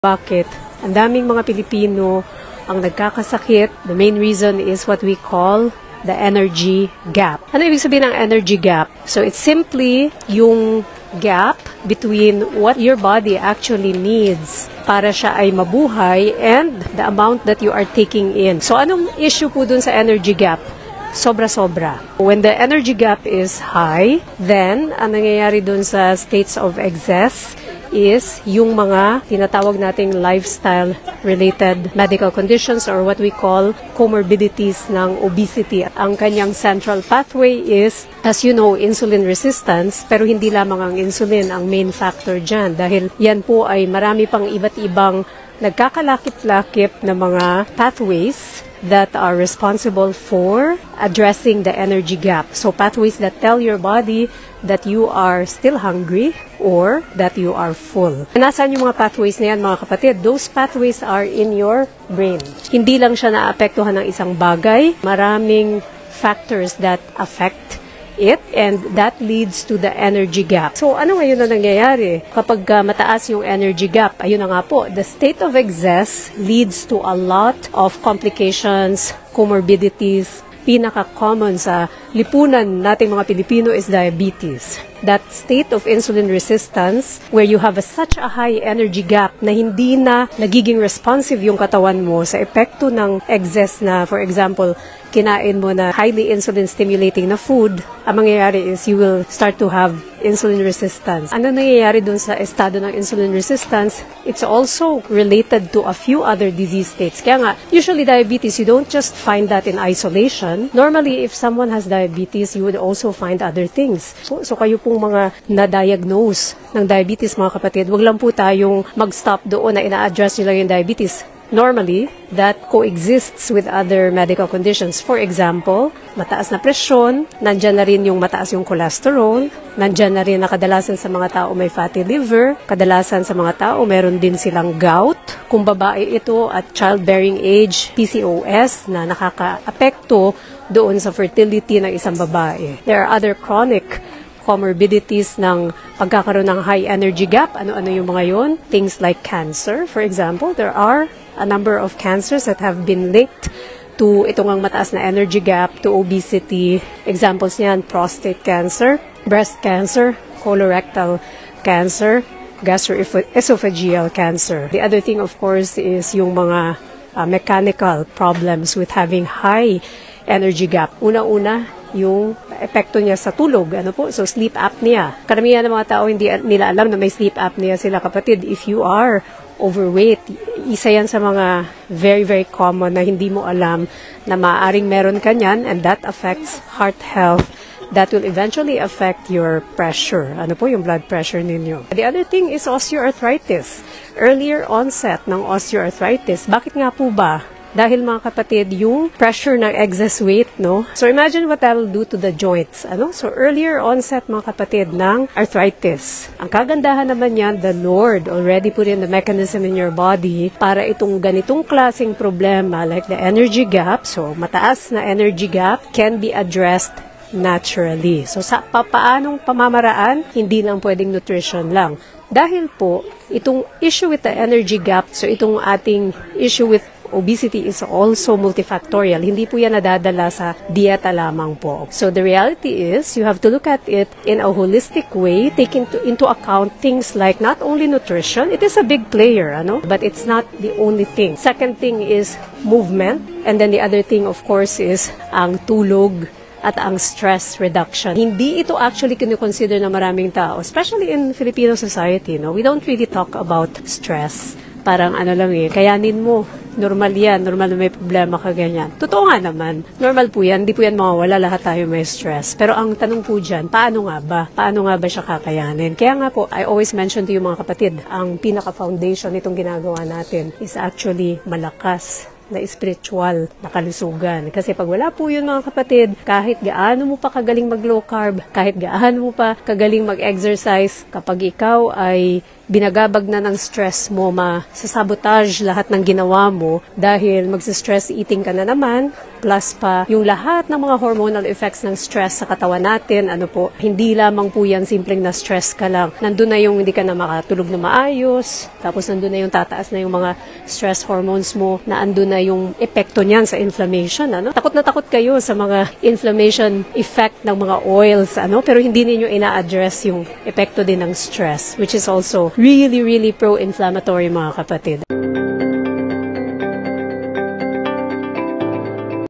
Bakit? Ang daming mga Pilipino ang nagkakasakit. The main reason is what we call the energy gap. Ano ibig sabihin ng energy gap? So it's simply yung gap between what your body actually needs para siya ay mabuhay and the amount that you are taking in. So anong issue po dun sa energy gap? Sobra-sobra. When the energy gap is high, then ang nangyayari dun sa states of excess is yung mga tinatawag nating lifestyle-related medical conditions or what we call comorbidities ng obesity. Ang kanyang central pathway is, as you know, insulin resistance, pero hindi lamang ang insulin ang main factor dyan dahil yan po ay marami pang iba't ibang nagkakalakip-lakip na mga pathways that are responsible for addressing the energy gap. So pathways that tell your body that you are still hungry or that you are full. Nasaan yung mga pathways na yan, mga kapatid? Those pathways are in your brain. Hindi lang siya naapektuhan ng isang bagay. Maraming factors that affect it and that leads to the energy gap. So ano ngayon na nangyayari? Kapag mataas yung energy gap, ayun na nga po, the state of excess leads to a lot of complications, comorbidities. Pinaka-common sa lipunan nating mga Pilipino is diabetes. That state of insulin resistance where you have such a high energy gap na hindi na nagiging responsive yung katawan mo sa epekto ng excess na, for example, kinain mo na highly insulin stimulating na food, ang mangyayari is you will start to have insulin resistance. Ano nangyayari dun sa estado ng insulin resistance? It's also related to a few other disease states. Kaya nga, usually diabetes, you don't just find that in isolation. Normally, if someone has diabetes, you would also find other things. So kayo pong mga na-diagnose ng diabetes, mga kapatid, wag lang po tayong mag-stop doon na ina-address nyo lang yung diabetes. Normally, that coexists with other medical conditions. For example, mataas na presyon, nandyan na rin yung mataas yung cholesterol, nandyan na rin na kadalasan sa mga tao may fatty liver, kadalasan sa mga tao meron din silang gout. Kung babae ito at childbearing age, PCOS na nakaka-apekto doon sa fertility ng isang babae. There are other chronic comorbidities ng pagkakaroon ng high energy gap. Ano-ano yung mga yon? Things like cancer, for example. There are a number of cancers that have been linked to itong ang mataas na energy gap, to obesity. Examples niyan, prostate cancer, breast cancer, colorectal cancer, gastroesophageal cancer. The other thing, of course, is yung mga mechanical problems with having high energy gap. Una-una, yung epekto niya sa tulog. Ano po? So, sleep apnea. Karamihan ng mga tao hindi nila alam na may sleep apnea sila, kapatid. If you are overweight, isa yan sa mga very, very common na hindi mo alam na maaaring meron ka niyan and that affects heart health. That will eventually affect your pressure. Ano po yung blood pressure ninyo? The other thing is osteoarthritis. Earlier onset ng osteoarthritis. Bakit nga po ba? Dahil mga kapatid, yung pressure ng excess weight, no? So imagine what that will do to the joints, ano? So earlier onset, mga kapatid, ng arthritis. Ang kagandahan naman yan, the Lord already put in the mechanism in your body para itong ganitong klaseng problema like the energy gap, so mataas na energy gap, can be addressed naturally. So sa paanong pamamaraan, hindi lang pwedeng nutrition lang. Dahil po, itong issue with the energy gap, so itong ating issue with obesity is also multifactorial. Hindi po yan nadadala sa dieta lamang po. So the reality is, you have to look at it in a holistic way, taking into account things like not only nutrition, it is a big player, ano? But it's not the only thing. Second thing is movement. And then the other thing, of course, is ang tulog at ang stress reduction. Hindi ito actually kinoconsider na maraming tao, especially in Filipino society, no? We don't really talk about stress. Parang ano lang kayanin mo. Normal yan. Normal na may problema ka ganyan. Totoo nga naman. Normal po yan. Hindi po yan mawawala. Lahat tayo may stress. Pero ang tanong po dyan, paano nga ba? Paano nga ba siya kakayanin? Kaya nga po, I always mention to you mga kapatid, ang pinaka-foundation nitong ginagawa natin is actually malakas na spiritual na kalusugan. Kasi pag wala po yun mga kapatid, kahit gaano mo pa kagaling mag-low carb, kahit gaano mo pa kagaling mag-exercise, kapag ikaw ay binagabag na ng stress mo, masasabotage lahat ng ginawa mo dahil magsa-stress eating ka na naman, plus pa yung lahat ng mga hormonal effects ng stress sa katawan natin. Hindi lamang po yan simpleng na stress ka lang. Nandun na yung hindi ka na makatulog na maayos, tapos nandun na yung tataas na yung mga stress hormones mo, na andun na yung epekto niyan sa inflammation. Takot na takot kayo sa mga inflammation effect ng mga oils, pero hindi ninyo ina-address yung epekto din ng stress, which is also really, really pro-inflammatory, mga kapatid.